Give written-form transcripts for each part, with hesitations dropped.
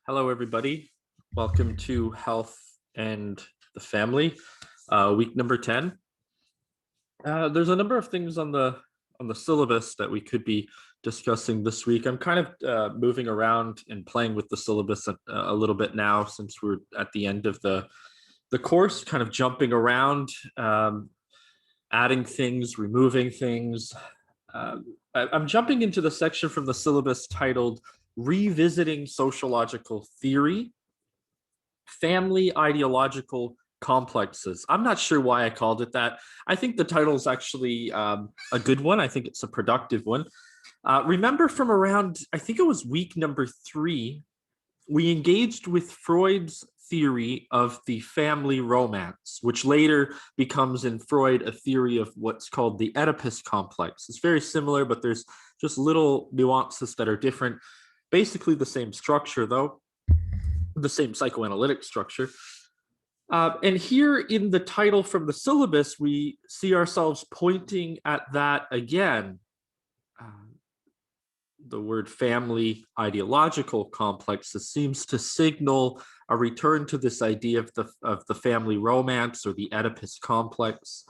Hello, everybody. Welcome to Health and the Family, week number 10. There's a number of things on the syllabus that we could be discussing this week. I'm kind of moving around and playing with the syllabus a little bit now, since we're at the end of the course, kind of jumping around, adding things, removing things. I'm jumping into the section from the syllabus titled Revisiting Sociological Theory, Family Ideological Complexes. I'm not sure why I called it that. I think the title is actually a good one. I think it's a productive one. Remember from around, I think it was week number 3, we engaged with Freud's theory of the family romance, which later becomes in Freud a theory of what's called the Oedipus complex. It's very similar, but there's just little nuances that are different. Basically the same structure, though, the same psychoanalytic structure. And here in the title from the syllabus, we see ourselves pointing at that again. The word family ideological complexes seems to signal a return to this idea of the family romance or the Oedipus complex.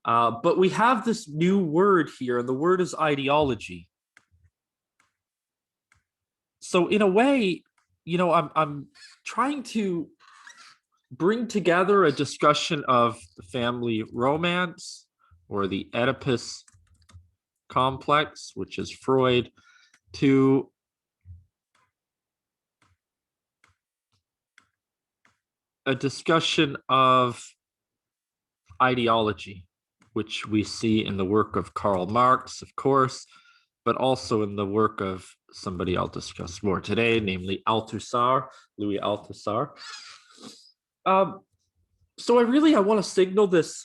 But we have this new word here, and the word is ideology. So in a way, you know, I'm trying to bring together a discussion of the family romance or the Oedipus complex, which is Freud, to a discussion of ideology, which we see in the work of Karl Marx, of course, but also in the work of somebody I'll discuss more today, namely Althusser, Louis Althusser. So I want to signal this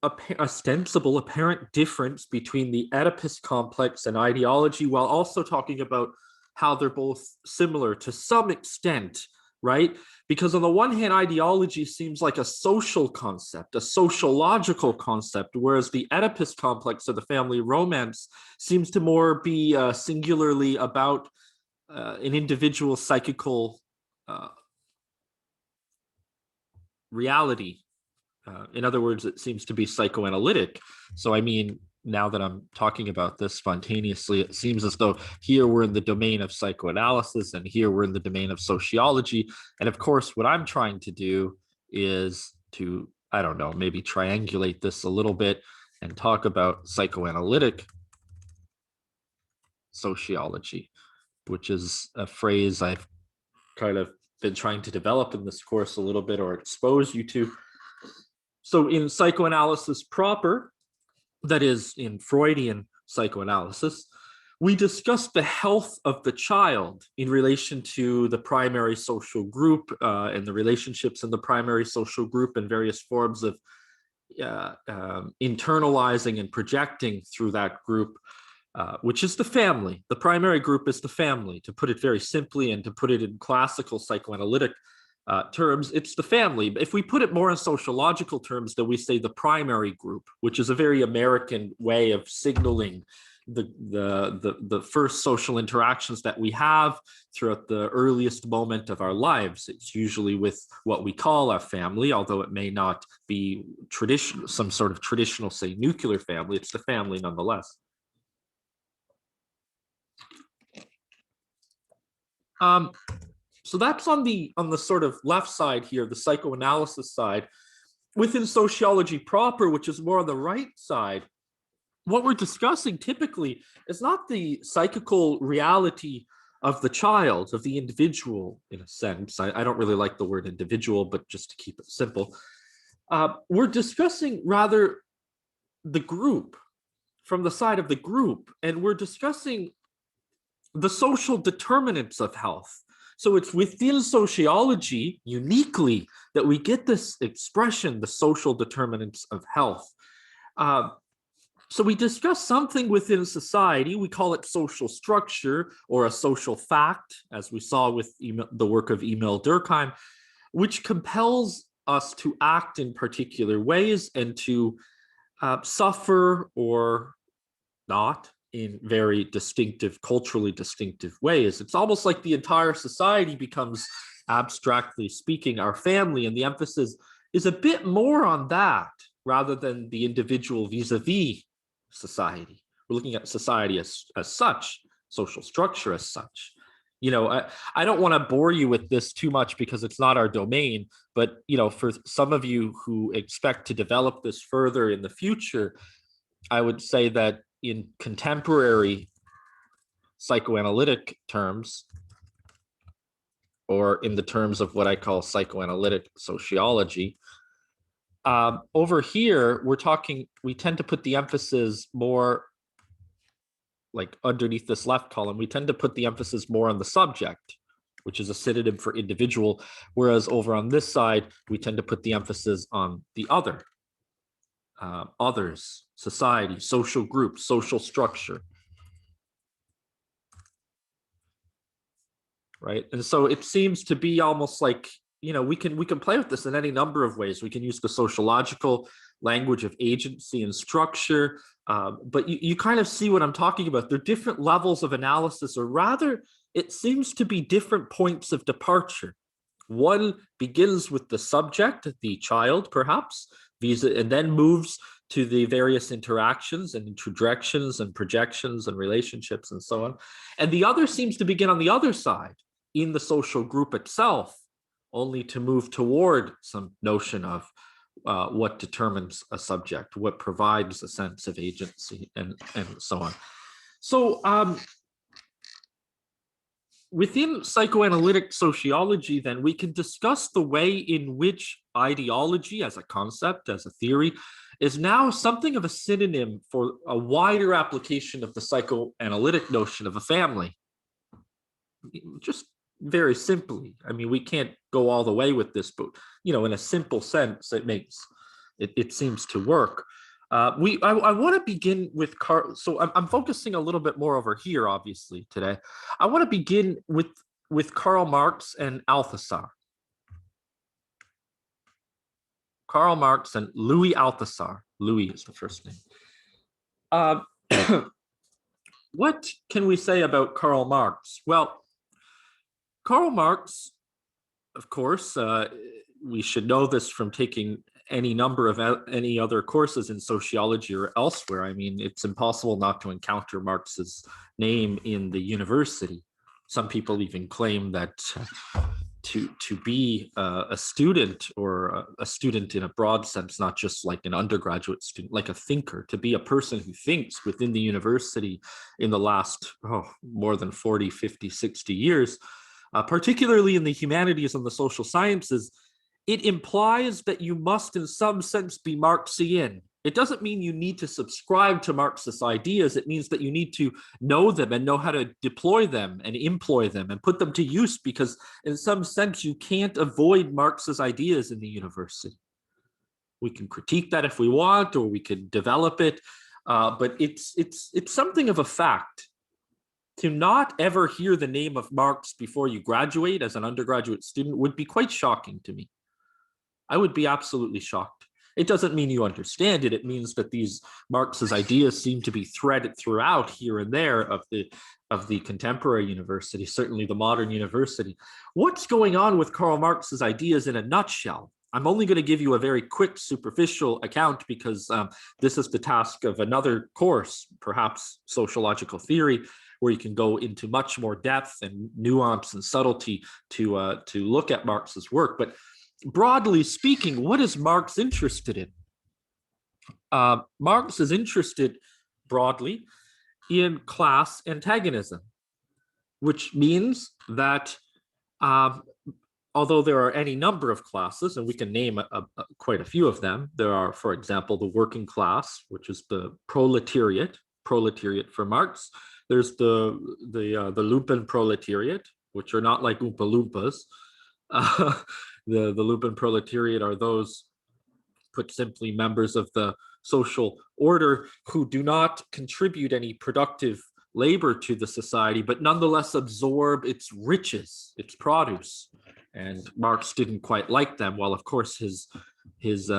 ostensible apparent difference between the Oedipus complex and ideology, while also talking about how they're both similar to some extent, right? Because on the one hand, ideology seems like a social concept, a sociological concept, whereas the Oedipus complex or the family romance seems to more be singularly about an individual psychical reality. In other words, it seems to be psychoanalytic. So, I mean, now that I'm talking about this spontaneously, it seems as though here we're in the domain of psychoanalysis and here we're in the domain of sociology. And of course, what I'm trying to do is to, I don't know, maybe triangulate this a little bit and talk about psychoanalytic sociology, which is a phrase I've kind of been trying to develop in this course a little bit, or expose you to. So in psychoanalysis proper, that is in Freudian psychoanalysis, we discuss the health of the child in relation to the primary social group and the relationships in the primary social group and various forms of internalizing and projecting through that group, which is the family. The primary group is the family, to put it very simply, and to put it in classical psychoanalytic terms, it's the family. But if we put it more in sociological terms, then we say the primary group, which is a very American way of signaling the first social interactions that we have throughout the earliest moment of our lives. It's usually with what we call our family, although it may not be traditional, some sort of traditional, say, nuclear family. It's the family nonetheless. So that's on the sort of left side here, the psychoanalysis side. Within sociology proper, which is more on the right side, what we're discussing typically is not the psychical reality of the child, of the individual, in a sense. I don't really like the word individual, but just to keep it simple, we're discussing rather the group, from the side of the group, and we're discussing the social determinants of health. So it's within sociology uniquely that we get this expression, the social determinants of health. So we discuss something within society, we call it social structure or a social fact, as we saw with the work of Emil Durkheim, which compels us to act in particular ways and to suffer or not, in very distinctive, culturally distinctive ways. It's almost like the entire society becomes, abstractly speaking, our family, and the emphasis is a bit more on that rather than the individual vis-a-vis society. We're looking at society as such, social structure as such. I don't want to bore you with this too much because it's not our domain, but for some of you who expect to develop this further in the future, I would say that in contemporary psychoanalytic terms, or in the terms of what I call psychoanalytic sociology, over here, we tend to put the emphasis more, like underneath this left column, we tend to put the emphasis more on the subject, which is a synonym for individual, whereas over on this side, we tend to put the emphasis on the other, others, society, social group, social structure. Right. And so it seems to be almost like, we can play with this in any number of ways. We can use the sociological language of agency and structure, but you kind of see what I'm talking about. There are different levels of analysis, or rather, it seems to be different points of departure. One begins with the subject, the child, perhaps, and then moves to the various interactions and introjections and projections and relationships and so on. And the other seems to begin on the other side, in the social group itself, only to move toward some notion of what determines a subject, what provides a sense of agency, and so on. So within psychoanalytic sociology, then, we can discuss the way in which ideology as a concept, as a theory, is now something of a synonym for a wider application of the psychoanalytic notion of a family. Just very simply. I mean, we can't go all the way with this, but in a simple sense, it seems to work. I want to begin with Karl. So I'm focusing a little bit more over here, obviously, today. I want to begin with Karl Marx and Althusser. Karl Marx and Louis Althusser. Louis is the first name. What can we say about Karl Marx? Well, Karl Marx, of course, we should know this from taking any number of any other courses in sociology or elsewhere. I mean, it's impossible not to encounter Marx's name in the university. Some people even claim that to be a student, or a student in a broad sense, not just like an undergraduate student, like a thinker, to be a person who thinks within the university in the last more than 40, 50, 60 years, particularly in the humanities and the social sciences, it implies that you must in some sense be Marxian. It doesn't mean you need to subscribe to Marxist ideas. It means that you need to know them and know how to deploy them and employ them and put them to use, because in some sense you can't avoid Marx's ideas in the university. We can critique that if we want, or we can develop it, but it's something of a fact. To not ever hear the name of Marx before you graduate as an undergraduate student would be quite shocking to me. I would be absolutely shocked. It doesn't mean you understand it. It means that these Marx's ideas seem to be threaded throughout here and there of the contemporary university, certainly the modern university. What's going on with Karl Marx's ideas in a nutshell? I'm only going to give you a very quick, superficial account, because this is the task of another course, perhaps sociological theory, where you can go into much more depth and nuance and subtlety to look at Marx's work. But broadly speaking, what is Marx interested in? Marx is interested broadly in class antagonism, which means that although there are any number of classes, and we can name quite a few of them, there are, for example, the working class, which is the proletariat for Marx. There's the lumpen proletariat, which are not like Oompa Loompas. The lumpen proletariat are those, put simply, members of the social order who do not contribute any productive labor to the society, but nonetheless absorb its riches, its produce. And Marx didn't quite like them. While of course his his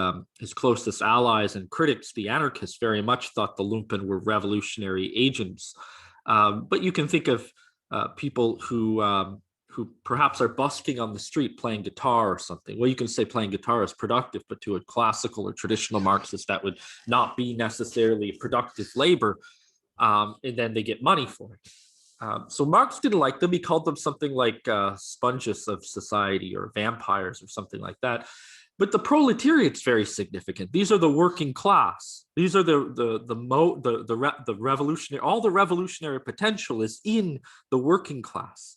closest allies and critics, the anarchists, very much thought the lumpen were revolutionary agents. But you can think of people who perhaps are busking on the street playing guitar or something. Well, you can say playing guitar is productive, but to a classical or traditional Marxist, that would not be necessarily productive labor, and then they get money for it. So Marx didn't like them. He called them something like sponges of society or vampires or something like that. But the proletariat's very significant. These are the working class. These are the revolutionary. All the revolutionary potential is in the working class,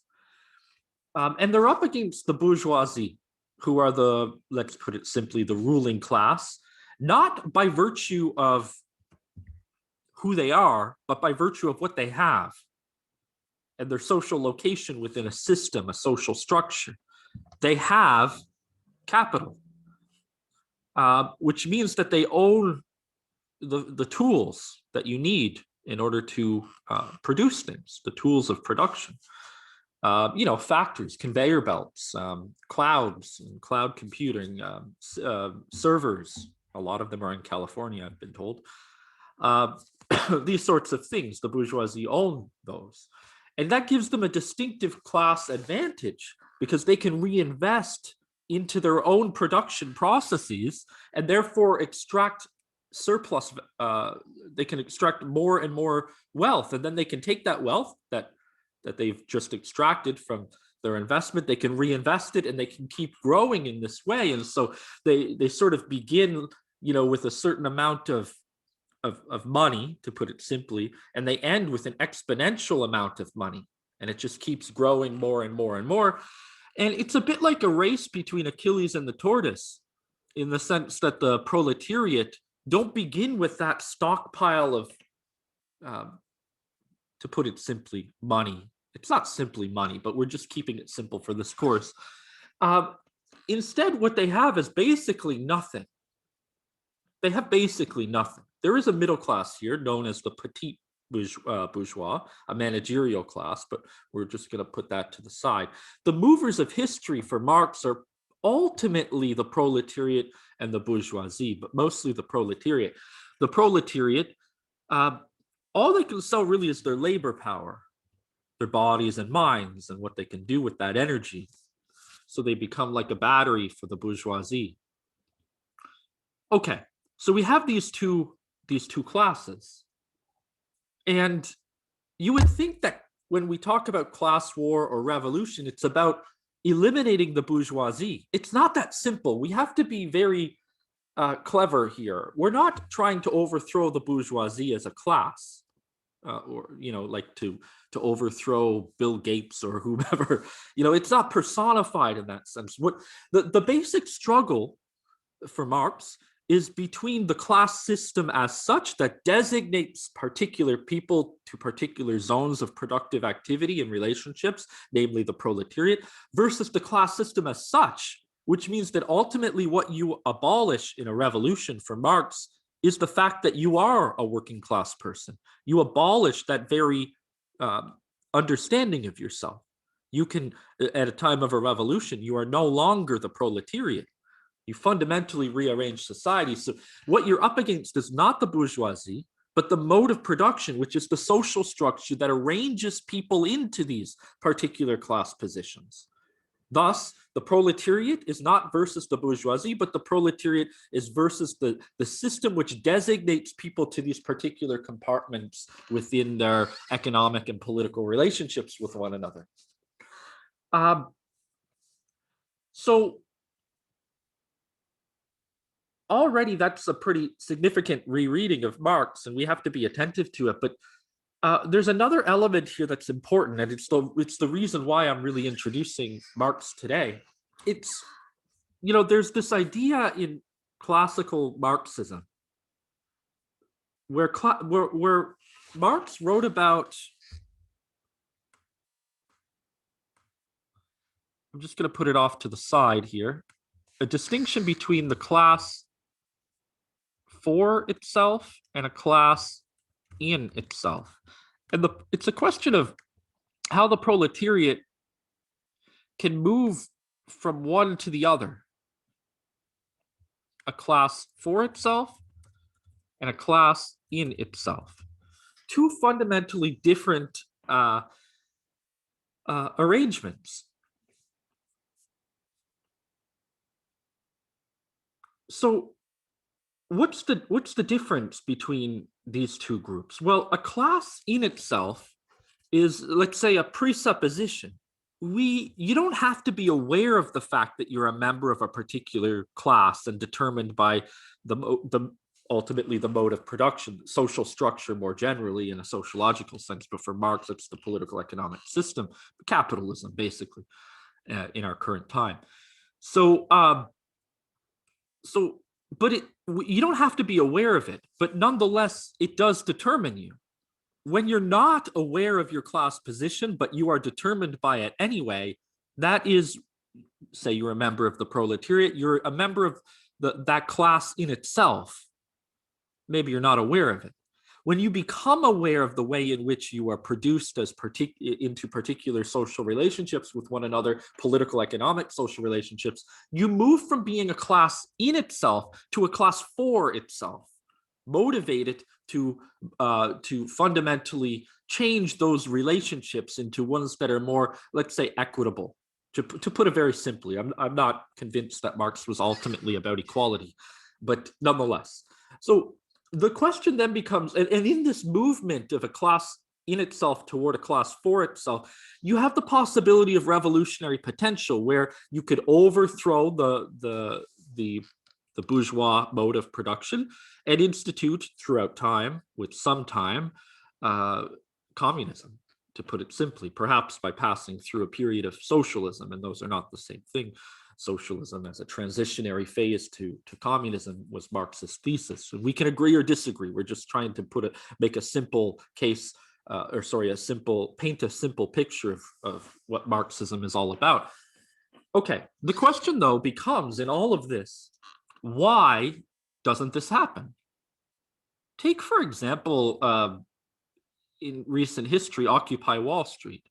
and they're up against the bourgeoisie, who are the, let's put it simply, the ruling class, not by virtue of who they are, but by virtue of what they have and their social location within a system, a social structure. They have capital, which means that they own the tools that you need in order to produce things, the tools of production. Factories, conveyor belts, clouds, and cloud computing, servers. A lot of them are in California, I've been told. These sorts of things, the bourgeoisie own those. And that gives them a distinctive class advantage because they can reinvest into their own production processes and therefore extract surplus. They can extract more and more wealth, and then they can take that wealth that they've just extracted from their investment, they can reinvest it, and they can keep growing in this way. And so they sort of begin, with a certain amount of money, to put it simply, and they end with an exponential amount of money, and it just keeps growing more and more and more. And it's a bit like a race between Achilles and the tortoise, in the sense that the proletariat don't begin with that stockpile of, to put it simply, money. It's not simply money, but we're just keeping it simple for this course. Instead, what they have is basically nothing. They have basically nothing. There is a middle class here known as the petit bourgeois, a managerial class, but we're just going to put that to the side. The movers of history for Marx are ultimately the proletariat and the bourgeoisie, but mostly the proletariat. The proletariat, all they can sell really is their labor power, their bodies and minds, and what they can do with that energy. So they become like a battery for the bourgeoisie. Okay, so we have these two classes. And you would think that when we talk about class war or revolution, it's about eliminating the bourgeoisie. It's not that simple. We have to be very clever here. We're not trying to overthrow the bourgeoisie as a class, or like to overthrow Bill Gates or whomever. It's not personified in that sense. What the basic struggle for Marx is between the class system as such that designates particular people to particular zones of productive activity and relationships, namely the proletariat, versus the class system as such, which means that ultimately what you abolish in a revolution for Marx is the fact that you are a working class person. You abolish that very understanding of yourself. You can, at a time of a revolution, you are no longer the proletariat. You fundamentally rearrange society. So what you're up against is not the bourgeoisie, but the mode of production, which is the social structure that arranges people into these particular class positions. Thus, the proletariat is not versus the bourgeoisie, but the proletariat is versus the system which designates people to these particular compartments within their economic and political relationships with one another. So already that's a pretty significant rereading of Marx, and we have to be attentive to it. But there's another element here that's important, and it's the reason why I'm really introducing Marx today. It's, there's this idea in classical Marxism where Marx wrote about, I'm just going to put it off to the side here, a distinction between the class for itself and a class in itself. And it's a question of how the proletariat can move from one to the other. a class for itself and a class in itself. Two fundamentally different arrangements. So what's the difference between these two groups? Well, a class in itself is, let's say, a presupposition. You don't have to be aware of the fact that you're a member of a particular class and determined by ultimately the mode of production, social structure more generally in a sociological sense. But for Marx, it's the political economic system, capitalism, basically, in our current time. So, but you don't have to be aware of it, but nonetheless, it does determine you. When you're not aware of your class position, but you are determined by it anyway, that is, say you're a member of the proletariat, you're a member of that class in itself. Maybe you're not aware of it. When you become aware of the way in which you are produced as into particular social relationships with one another, political, economic, social relationships, you move from being a class in itself to a class for itself, motivated to fundamentally change those relationships into ones that are more, let's say, equitable. To put it very simply, I'm not convinced that Marx was ultimately about equality, but nonetheless. So the question then becomes, and in this movement of a class in itself toward a class for itself, you have the possibility of revolutionary potential where you could overthrow the bourgeois mode of production and institute throughout time, with some time, communism, to put it simply, perhaps by passing through a period of socialism, and those are not the same thing. Socialism as a transitionary phase to communism was Marx's thesis. And we can agree or disagree. We're just trying to make a simple case, paint a simple picture of what Marxism is all about. Okay, the question though becomes, in all of this, why doesn't this happen? Take, for example, in recent history, Occupy Wall Street.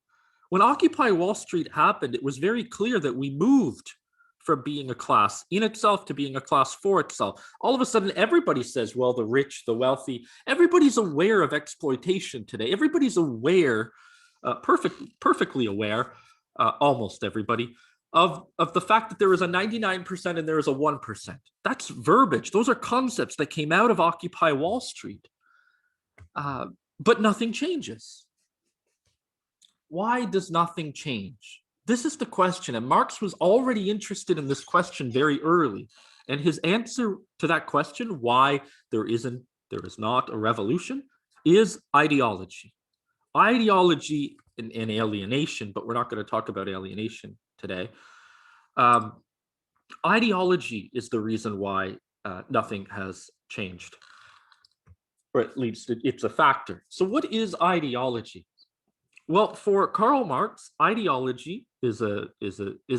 When Occupy Wall Street happened, it was very clear that we moved from being a class in itself to being a class for itself. All of a sudden, everybody says, well, the rich, the wealthy, everybody's aware of exploitation today. Everybody's aware, perfectly aware, almost everybody, of the fact that there is a 99% and there is a 1%. That's verbiage. Those are concepts that came out of Occupy Wall Street. But nothing changes. Why does nothing change? This is the question, and Marx was already interested in this question very early. And his answer to that question, why there is not a revolution, is ideology. Ideology and alienation, but we're not going to talk about alienation today. Ideology is the reason why nothing has changed, or at least it's a factor. So what is ideology? Well, for Karl Marx, ideology is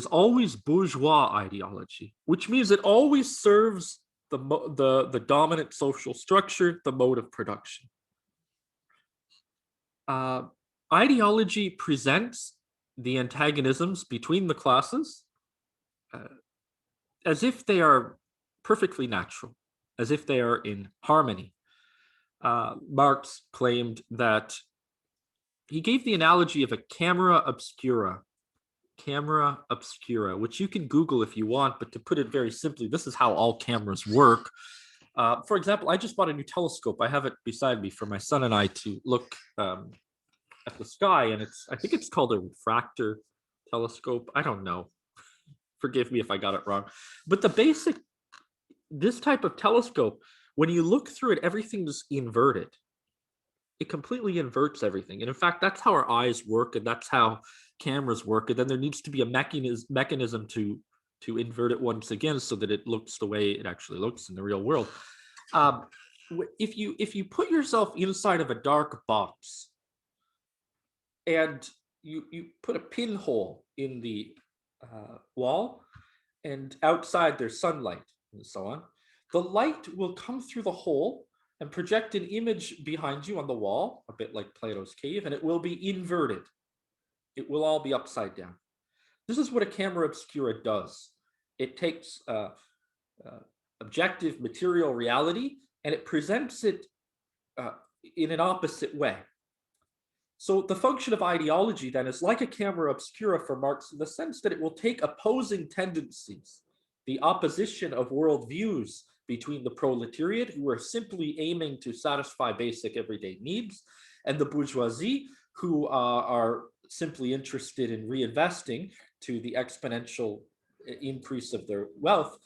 always bourgeois ideology, which means it always serves the dominant social structure, the mode of production. Ideology presents the antagonisms between the classes as if they are perfectly natural, as if they are in harmony. Marx claimed that he gave the analogy of a camera obscura, which you can Google if you want, but to put it very simply, this is how all cameras work. For example, I just bought a new telescope. I have it beside me for my son and I to look at the sky, and I think it's called a refractor telescope. I don't know. Forgive me if I got it wrong. But this type of telescope, when you look through it, everything's inverted. It completely inverts everything. And in fact, that's how our eyes work, and that's how cameras work. And then there needs to be a mechanism to invert it once again so that it looks the way it actually looks in the real world. If you put yourself inside of a dark box and you put a pinhole in the wall, and outside there's sunlight and so on, the light will come through the hole and project an image behind you on the wall, a bit like Plato's cave, and it will be inverted. It will all be upside down. This is what a camera obscura does. It takes objective material reality, and it presents it in an opposite way. So the function of ideology then is like a camera obscura for Marx in the sense that it will take opposing tendencies, the opposition of worldviews between the proletariat, who are simply aiming to satisfy basic everyday needs, and the bourgeoisie, who are simply interested in reinvesting to the exponential increase of their wealth.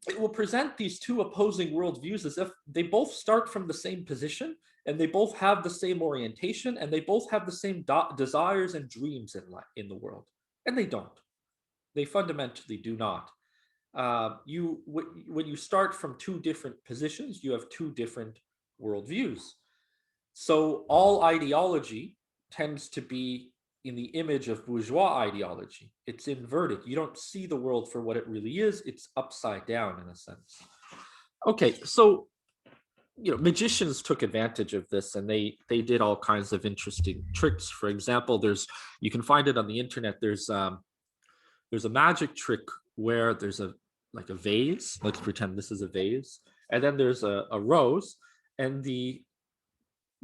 It will present these two opposing worldviews as if they both start from the same position, and they both have the same orientation, and they both have the same desires and dreams in the world. And they don't. They fundamentally do not. When you start from two different positions, you have two different worldviews. So all ideology tends to be in the image of bourgeois ideology. It's inverted. You don't see the world for what it really is. It's upside down in a sense. Okay, so magicians took advantage of this, and they did all kinds of interesting tricks. For example, you can find it on the internet. There's a magic trick where there's a vase. Let's pretend this is a vase, and then there's a rose, and the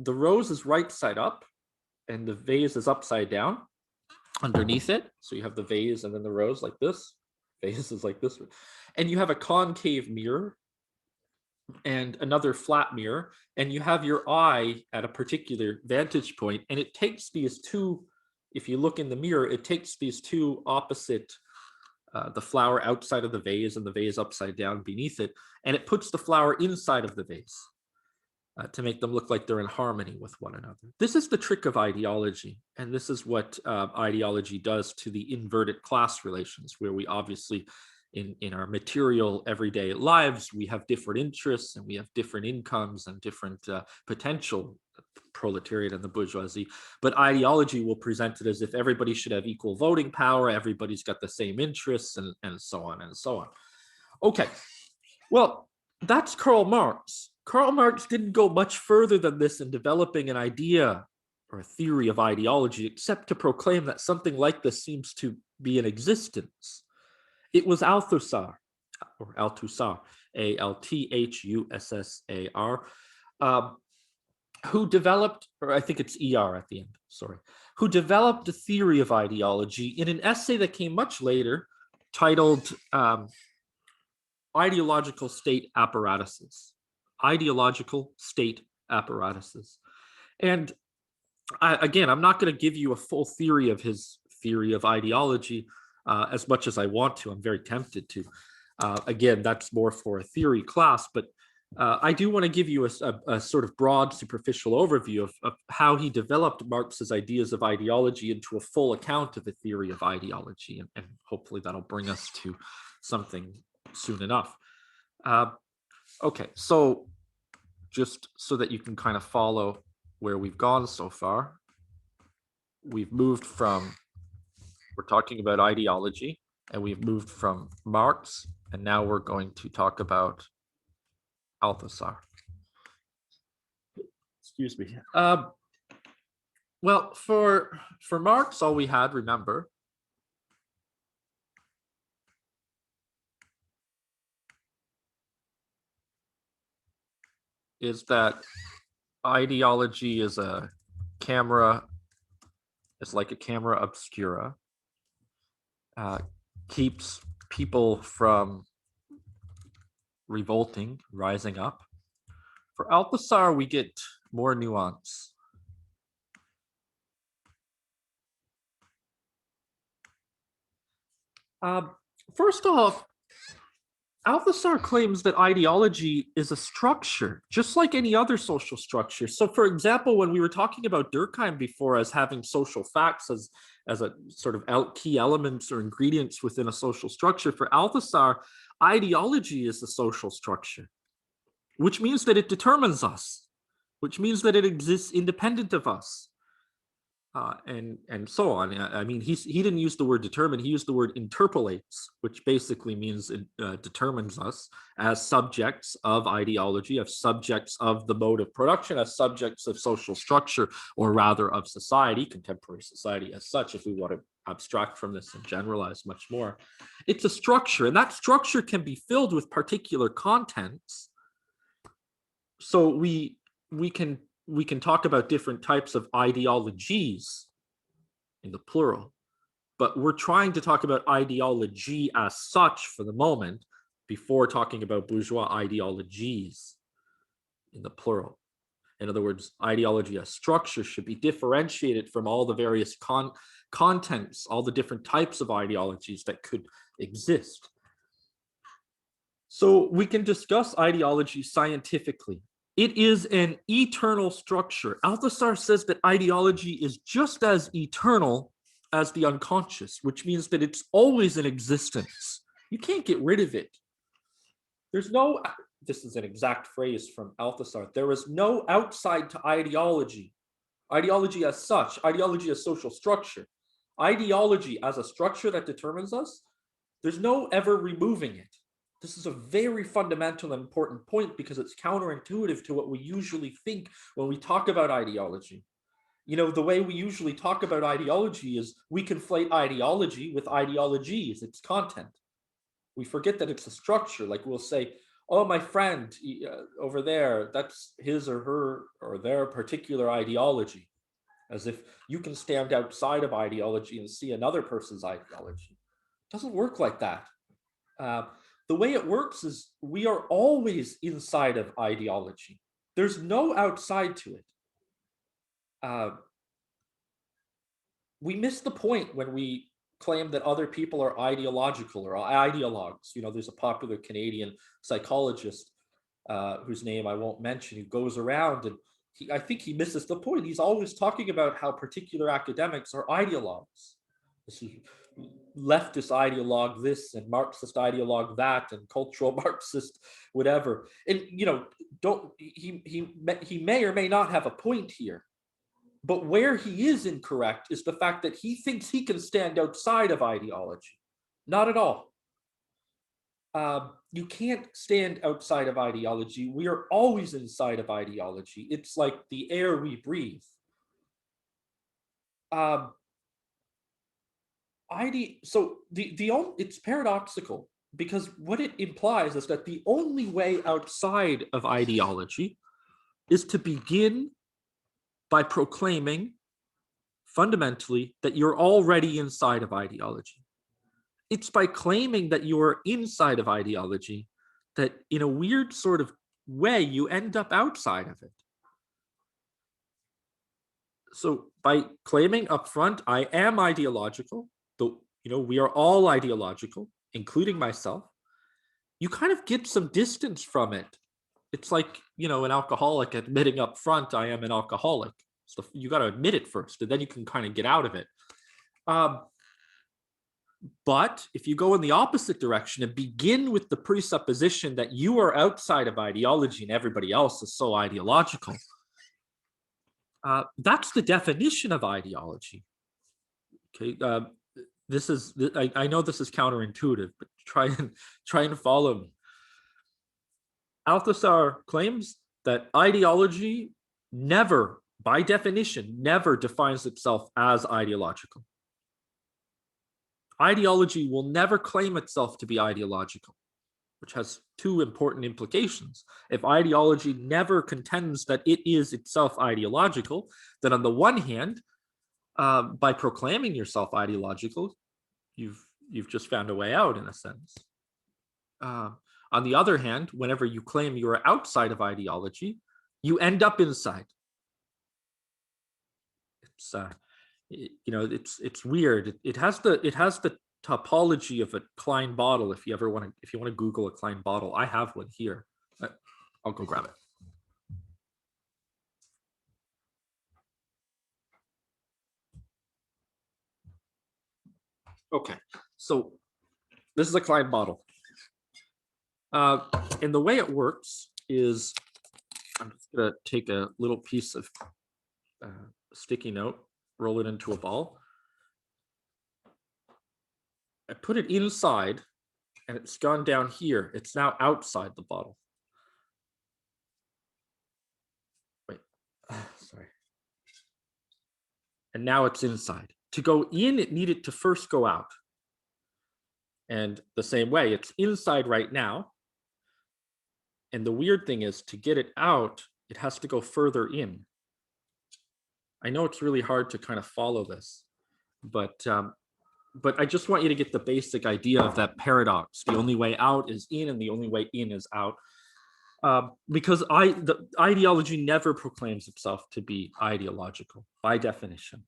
rose is right side up, and the vase is upside down underneath it. So you have the vase and then the rose like this. Vase is like this, and you have a concave mirror and another flat mirror, and you have your eye at a particular vantage point, and it takes these two, if you look in the mirror, it takes these two opposite, the flower outside of the vase and the vase upside down beneath it, and it puts the flower inside of the vase to make them look like they're in harmony with one another. This is the trick of ideology, and this is what ideology does to the inverted class relations, where we obviously in our material everyday lives, we have different interests and we have different incomes and different potential, proletariat and the bourgeoisie. But ideology will present it as if everybody should have equal voting power, everybody's got the same interests, and so on and so on. Okay, well, that's Karl Marx. Karl Marx didn't go much further than this in developing an idea or a theory of ideology, except to proclaim that something like this seems to be in existence. It was Althusser, or Althusser, Althusser, who developed, or I think it's ER at the end, sorry, who developed a theory of ideology in an essay that came much later, titled Ideological State Apparatuses. Ideological State Apparatuses. And again, I'm not going to give you a full theory of his theory of ideology, as much as I want to. I'm very tempted to. Again, that's more for a theory class, but I do want to give you a sort of broad, superficial overview of how he developed Marx's ideas of ideology into a full account of the theory of ideology, and hopefully that'll bring us to something soon enough. Okay, so just so that you can kind of follow where we've gone so far, we've moved from, we're talking about ideology, and we've moved from Marx, and now we're going to talk about Althusser. Excuse me. Well, for Marx, all we had, remember, is that ideology is a camera, it's like a camera obscura, keeps people from revolting, rising up. For Althusser, we get more nuance. First off, Althusser claims that ideology is a structure, just like any other social structure. So, for example, when we were talking about Durkheim before as having social facts as a sort of key elements or ingredients within a social structure, for Althusser, ideology is the social structure, which means that it determines us, which means that it exists independent of us, and so on. I mean, he didn't use the word determine, he used the word interpolates, which basically means it determines us as subjects of ideology, as subjects of the mode of production, as subjects of social structure, or rather of society, contemporary society as such, if we want to abstract from this and generalize much more. It's a structure, and that structure can be filled with particular contents. So we can talk about different types of ideologies in the plural, but we're trying to talk about ideology as such for the moment before talking about bourgeois ideologies in the plural. In other words, ideology as structure should be differentiated from all the various contents, all the different types of ideologies that could exist. So we can discuss ideology scientifically. It is an eternal structure. Althusser says that ideology is just as eternal as the unconscious, which means that it's always in existence. You can't get rid of it. There's no, this is an exact phrase from Althusser, there is no outside to ideology. Ideology as such, ideology as social structure. Ideology as a structure that determines us, there's no ever removing it. This is a very fundamental and important point because it's counterintuitive to what we usually think when we talk about ideology. You know, the way we usually talk about ideology is we conflate ideology with ideologies, its content. We forget that it's a structure. Like we'll say, oh, my friend over there, that's his or her or their particular ideology, as if you can stand outside of ideology and see another person's ideology. It doesn't work like that. The way it works is we are always inside of ideology. There's no outside to it. We miss the point when we claim that other people are ideological or ideologues. You know, there's a popular Canadian psychologist whose name I won't mention, who goes around and I think he misses the point. He's always talking about how particular academics are ideologues. This is leftist ideologue this and Marxist ideologue that and cultural Marxist whatever. And you know, he may or may not have a point here. But where he is incorrect is the fact that he thinks he can stand outside of ideology. Not at all. You can't stand outside of ideology. We are always inside of ideology. It's like the air we breathe. So it's paradoxical because what it implies is that the only way outside of ideology is to begin by proclaiming fundamentally that you're already inside of ideology. It's by claiming that you are inside of ideology that in a weird sort of way you end up outside of it. So by claiming up front, I am ideological, though, you know, we are all ideological, including myself, you kind of get some distance from it. It's like, you know, an alcoholic admitting up front, I am an alcoholic. So you got to admit it first, and then you can kind of get out of it. But if you go in the opposite direction and begin with the presupposition that you are outside of ideology and everybody else is so ideological, that's the definition of ideology. Okay, I know this is counterintuitive, but try and follow me. Althusser claims that ideology never, by definition, never defines itself as ideological. Ideology will never claim itself to be ideological, which has two important implications. If ideology never contends that it is itself ideological, then on the one hand, by proclaiming yourself ideological, you've just found a way out in a sense. On the other hand, whenever you claim you are outside of ideology, you end up inside. It's you know, it's weird. It has the topology of a Klein bottle. If you want to Google a Klein bottle, I have one here. I'll go grab it. Okay, so this is a Klein bottle. And the way it works is, I'm just gonna take a little piece of sticky note, roll it into a ball. I put it inside and it's gone down here. It's now outside the bottle. Wait, sorry. And now it's inside. to go in, it needed to first go out. And the same way, it's inside right now. And the weird thing is, to get it out, it has to go further in. I know it's really hard to kind of follow this, but I just want you to get the basic idea of that paradox. The only way out is in, and the only way in is out. Because the ideology never proclaims itself to be ideological by definition.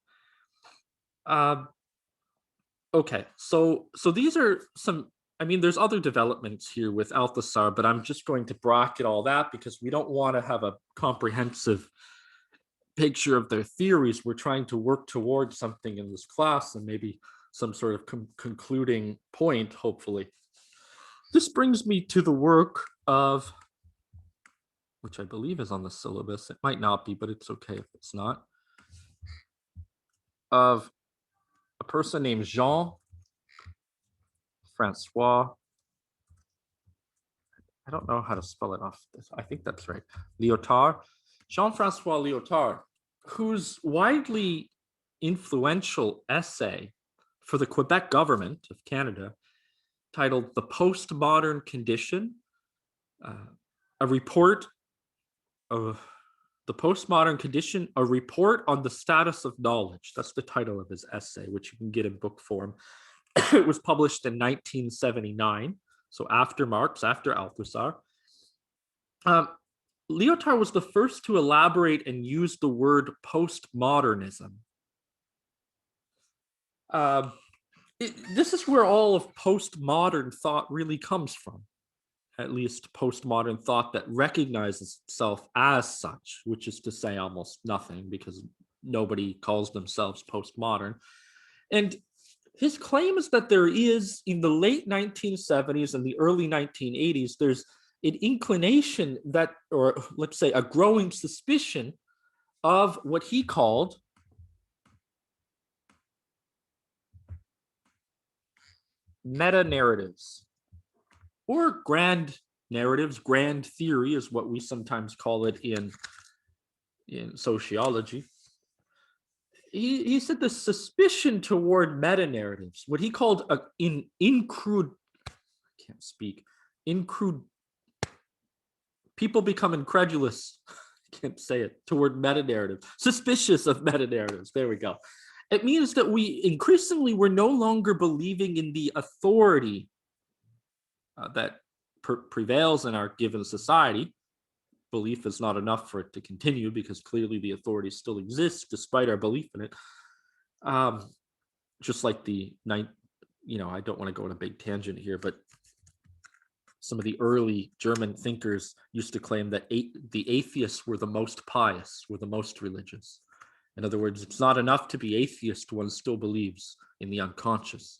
Okay, so these are some, I mean, there's other developments here with Althusser, but I'm just going to bracket all that because we don't want to have a comprehensive picture of their theories. We're trying to work towards something in this class and maybe some sort of concluding point, hopefully. This brings me to the work of, which I believe is on the syllabus. It might not be, but it's okay if it's not. Of a person named Jean-Francois. I don't know how to spell it off. I think that's right. Lyotard. Jean-Francois Lyotard, whose widely influential essay for the Quebec government of Canada, titled "The Postmodern Condition," a report of the postmodern condition, a report on the status of knowledge. That's the title of his essay, which you can get in book form. It was published in 1979, so after Marx, after Althusser. Lyotard was the first to elaborate and use the word postmodernism. This is where all of postmodern thought really comes from. At least postmodern thought that recognizes itself as such, which is to say almost nothing, because nobody calls themselves postmodern. And his claim is that there is, in the late 1970s and the early 1980s, there's an inclination that, or let's say a growing suspicion of what he called meta-narratives, or grand narratives. Grand theory is what we sometimes call it in sociology. He said the suspicion toward meta-narratives, what he called people become incredulous, I can't say it, toward meta-narratives, suspicious of meta-narratives, there we go. It means that we increasingly, we're no longer believing in the authority that prevails in our given society. Belief is not enough for it to continue, because clearly the authority still exists despite our belief in it. Just like I don't want to go on a big tangent here, but some of the early German thinkers used to claim that the atheists were the most pious, were the most religious. In other words, it's not enough to be atheist, one still believes in the unconscious.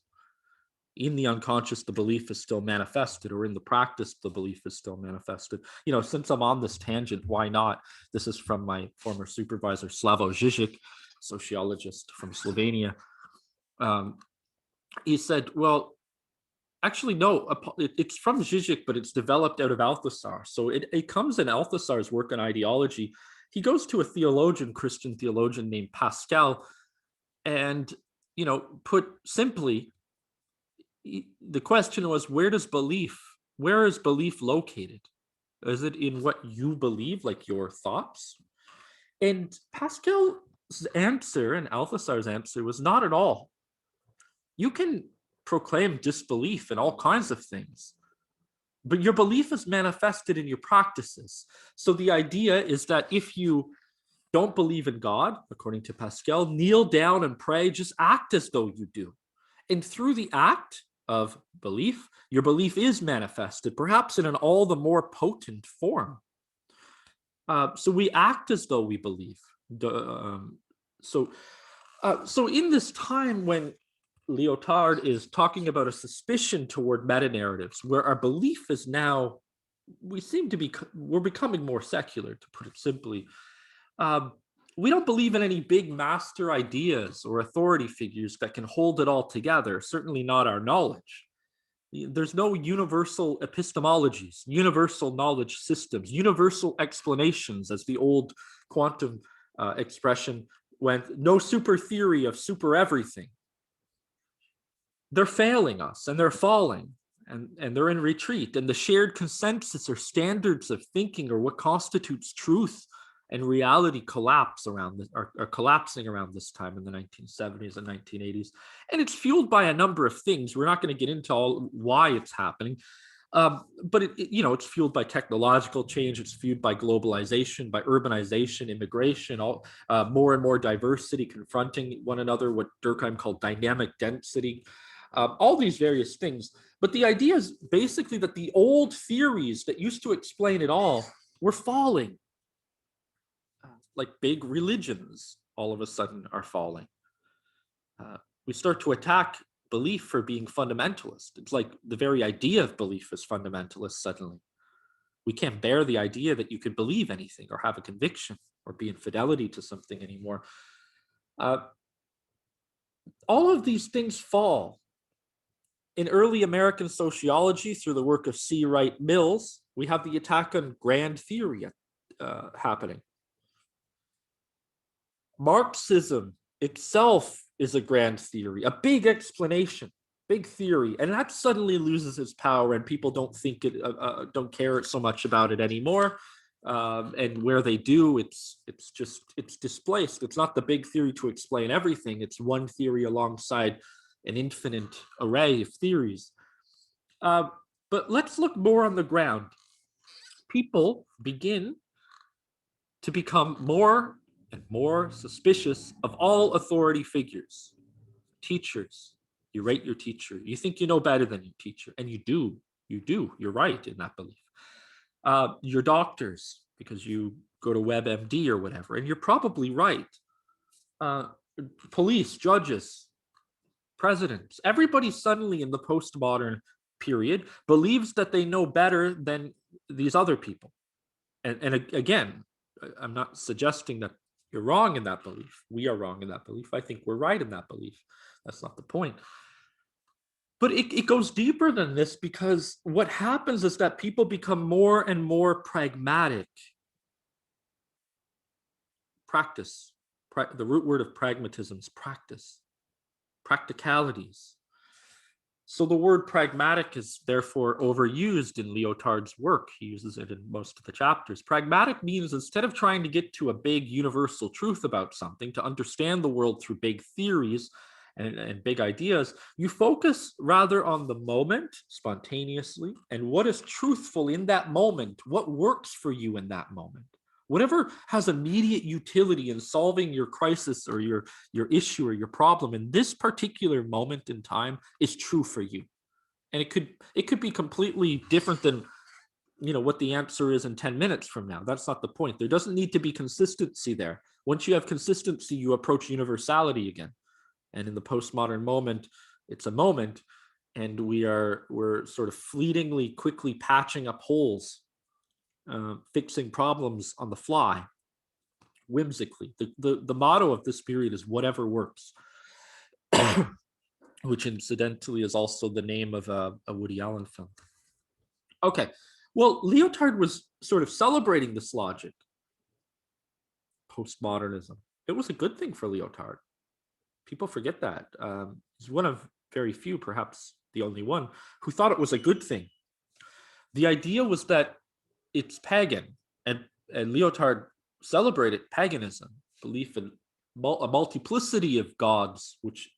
In the unconscious, the belief is still manifested, or in the practice, the belief is still manifested. Since I'm on this tangent, why not? This is from my former supervisor, Slavoj Žižek, sociologist from Slovenia. He said, well, actually, no, it's from Žižek, but it's developed out of Althusser. So it comes in Althusser's work on ideology. He goes to a theologian, Christian theologian named Pascal, and, put simply, the question was, where is belief located? Is it in what you believe, like your thoughts? And Pascal's answer and Althusser's answer was not at all. You can proclaim disbelief in all kinds of things, but your belief is manifested in your practices. So the idea is that if you don't believe in God, according to Pascal, kneel down and pray, just act as though you do. And through the act of belief, your belief is manifested, perhaps in an all the more potent form. So we act as though we believe. So in this time when Lyotard is talking about a suspicion toward meta-narratives, where our belief is now, we're becoming more secular, to put it simply. We don't believe in any big master ideas or authority figures that can hold it all together, certainly not our knowledge. There's no universal epistemologies, universal knowledge systems, universal explanations, as the old quantum expression when no super theory of super everything. They're failing us and they're falling and they're in retreat. And the shared consensus or standards of thinking or what constitutes truth and reality collapse around this, are collapsing around this time in the 1970s and 1980s. And it's fueled by a number of things. We're not going to get into all why it's happening. But it's fueled by technological change. It's fueled by globalization, by urbanization, immigration, more and more diversity confronting one another, what Durkheim called dynamic density, all these various things. But the idea is basically that the old theories that used to explain it all were falling. Like big religions all of a sudden are falling. We start to attack belief for being fundamentalist. It's like the very idea of belief is fundamentalist suddenly. We can't bear the idea that you could believe anything or have a conviction or be in fidelity to something anymore. All of these things fall. In early American sociology, through the work of C. Wright Mills, we have the attack on grand theory happening. Marxism itself is a grand theory, a big explanation, big theory, and that suddenly loses its power, and people don't don't care so much about it anymore. And where they do, it's displaced. It's not the big theory to explain everything. It's one theory alongside an infinite array of theories. But let's look more on the ground. People begin to become more and more suspicious of all authority figures. Teachers, you rate your teacher. You think you know better than your teacher, and you do. You're right in that belief. Your doctors, because you go to WebMD or whatever, and you're probably right. Police, judges, presidents, everybody suddenly in the postmodern period believes that they know better than these other people. And again, I'm not suggesting that you're wrong in that belief. We are wrong in that belief. I think we're right in that belief. That's not the point. But it goes deeper than this, because what happens is that people become more and more pragmatic. Practice. The root word of pragmatism is practice. Practicalities. So the word pragmatic is therefore overused in Lyotard's work. He uses it in most of the chapters. Pragmatic means, instead of trying to get to a big universal truth about something, to understand the world through big theories and big ideas, you focus rather on the moment, spontaneously, and what is truthful in that moment, what works for you in that moment. Whatever has immediate utility in solving your crisis or your issue or your problem in this particular moment in time is true for you. And it could be completely different than what the answer is in 10 minutes from now. That's not the point. There doesn't need to be consistency there. Once you have consistency, you approach universality again. And in the postmodern moment, it's a moment, and we're sort of fleetingly, quickly patching up holes, fixing problems on the fly, whimsically. The motto of this period is whatever works, which incidentally is also the name of a Woody Allen film. Okay, well, Lyotard was sort of celebrating this logic, postmodernism. It was a good thing for Lyotard. People forget that. He's one of very few, perhaps the only one, who thought it was a good thing. The idea was that it's pagan, and Lyotard celebrated paganism, belief in a multiplicity of gods, which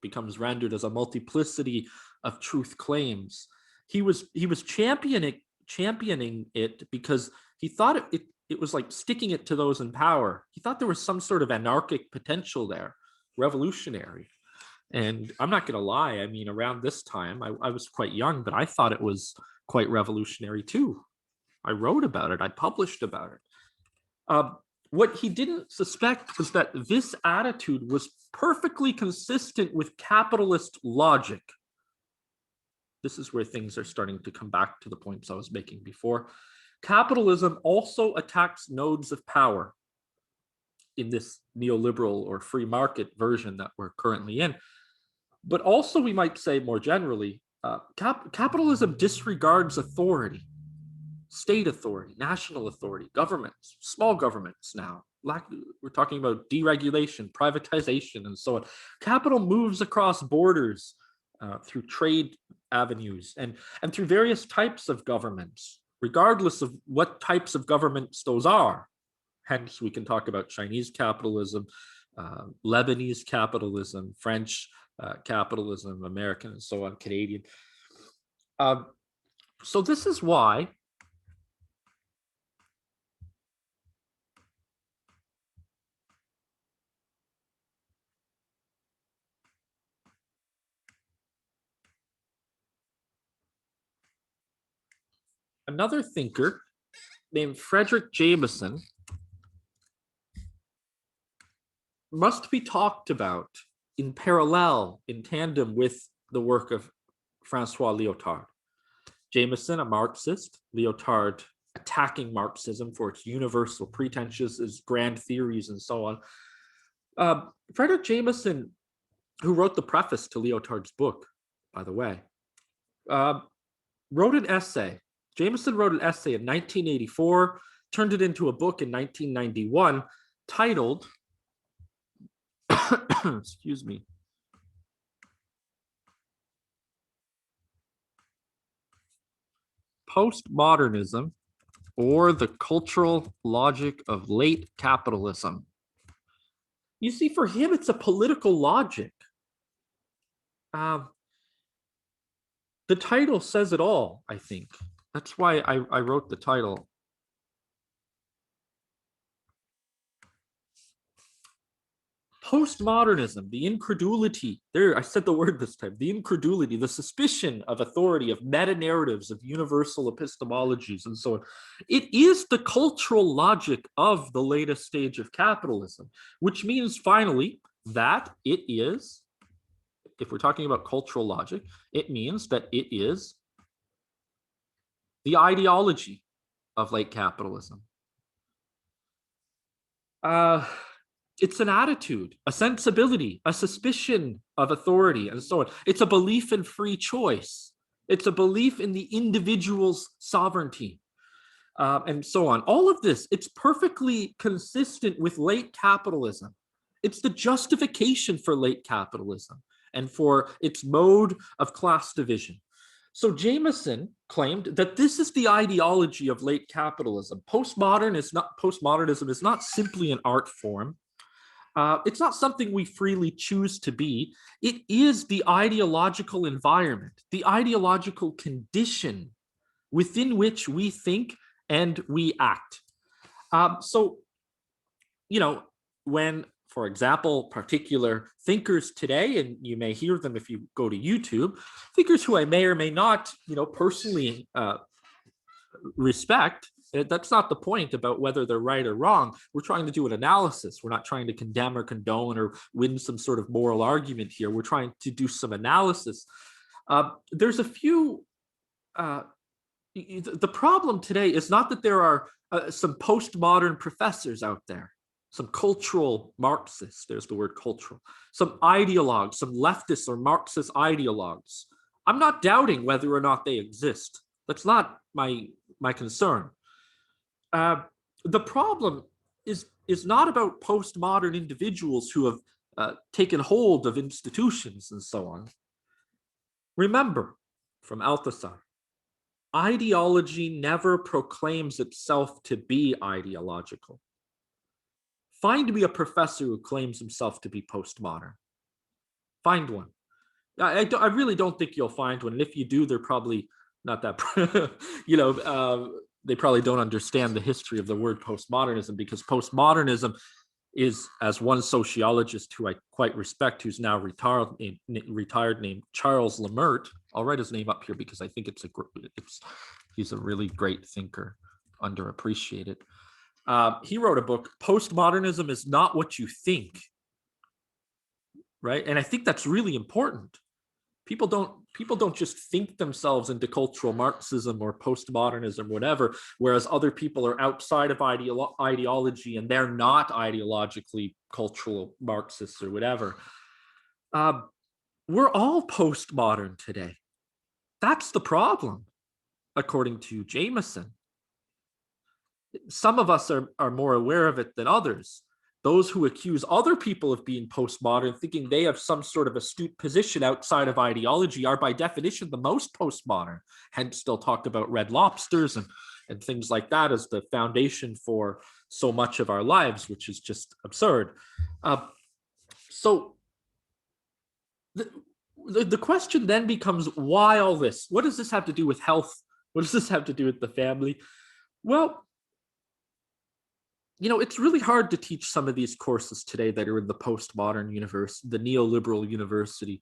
becomes rendered as a multiplicity of truth claims. He was championing it because he thought it was like sticking it to those in power. He thought there was some sort of anarchic potential there, revolutionary. And I'm not going to lie, I mean, around this time, I was quite young, but I thought it was quite revolutionary too. I wrote about it. I published about it. What he didn't suspect was that this attitude was perfectly consistent with capitalist logic. This is where things are starting to come back to the points I was making before. Capitalism also attacks nodes of power in this neoliberal or free market version that we're currently in. But also, we might say more generally, capitalism disregards authority. State authority, national authority, governments, small governments now, we're talking about deregulation, privatization, and so on. Capital moves across borders through trade avenues and through various types of governments, regardless of what types of governments those are. Hence, we can talk about Chinese capitalism, Lebanese capitalism, French capitalism, American, and so on, Canadian. So this is why another thinker named Fredric Jameson must be talked about in parallel, in tandem with the work of Francois Lyotard. Jameson, a Marxist, Lyotard attacking Marxism for its universal pretensions, grand theories, and so on. Fredric Jameson, who wrote the preface to Lyotard's book, by the way, wrote an essay. Jameson wrote an essay in 1984, turned it into a book in 1991, titled, excuse me, Postmodernism, or the Cultural Logic of Late Capitalism. You see, for him, it's a political logic. The title says it all, I think. That's why I wrote the title. Postmodernism, the incredulity, there, I said the word this time, the incredulity, the suspicion of authority, of meta-narratives, of universal epistemologies, and so on. It is the cultural logic of the latest stage of capitalism, which means finally that it is, if we're talking about cultural logic, it means that it is the ideology of late capitalism. It's an attitude, a sensibility, a suspicion of authority, and so on. It's a belief in free choice. It's a belief in the individual's sovereignty, and so on. All of this, it's perfectly consistent with late capitalism. It's the justification for late capitalism and for its mode of class division. So Jameson claimed that this is the ideology of late capitalism. Postmodernism is not simply an art form. It's not something we freely choose to be. It is the ideological environment, the ideological condition within which we think and we act. So, you know, when, for example, particular thinkers today, and you may hear them if you go to YouTube, thinkers who I may or may not, personally respect, that's not the point about whether they're right or wrong. We're trying to do an analysis. We're not trying to condemn or condone or win some sort of moral argument here. We're trying to do some analysis. There's a few, the problem today is not that there are some postmodern professors out there, some cultural Marxists, there's the word cultural, some ideologues, some leftists or Marxist ideologues. I'm not doubting whether or not they exist. That's not my concern. The problem is not about postmodern individuals who have taken hold of institutions and so on. Remember, from Althusser, ideology never proclaims itself to be ideological. Find me a professor who claims himself to be postmodern. Find one. I really don't think you'll find one. And if you do, they're probably not that, they probably don't understand the history of the word postmodernism, because postmodernism is, as one sociologist who I quite respect, who's now retired, named Charles Lemert. I'll write his name up here because I think he's a really great thinker, underappreciated. He wrote a book, Postmodernism is Not What You Think, right? And I think that's really important. People don't just think themselves into cultural Marxism or postmodernism, whatever, whereas other people are outside of ideology and they're not ideologically cultural Marxists or whatever. We're all postmodern today. That's the problem, according to Jameson. Some of us are more aware of it than others. Those who accuse other people of being postmodern, thinking they have some sort of astute position outside of ideology, are by definition the most postmodern. Hence, they'll talk about red lobsters and things like that as the foundation for so much of our lives, which is just absurd. So the question then becomes, why all this? What does this have to do with health? What does this have to do with the family? Well, it's really hard to teach some of these courses today that are in the postmodern universe, the neoliberal university,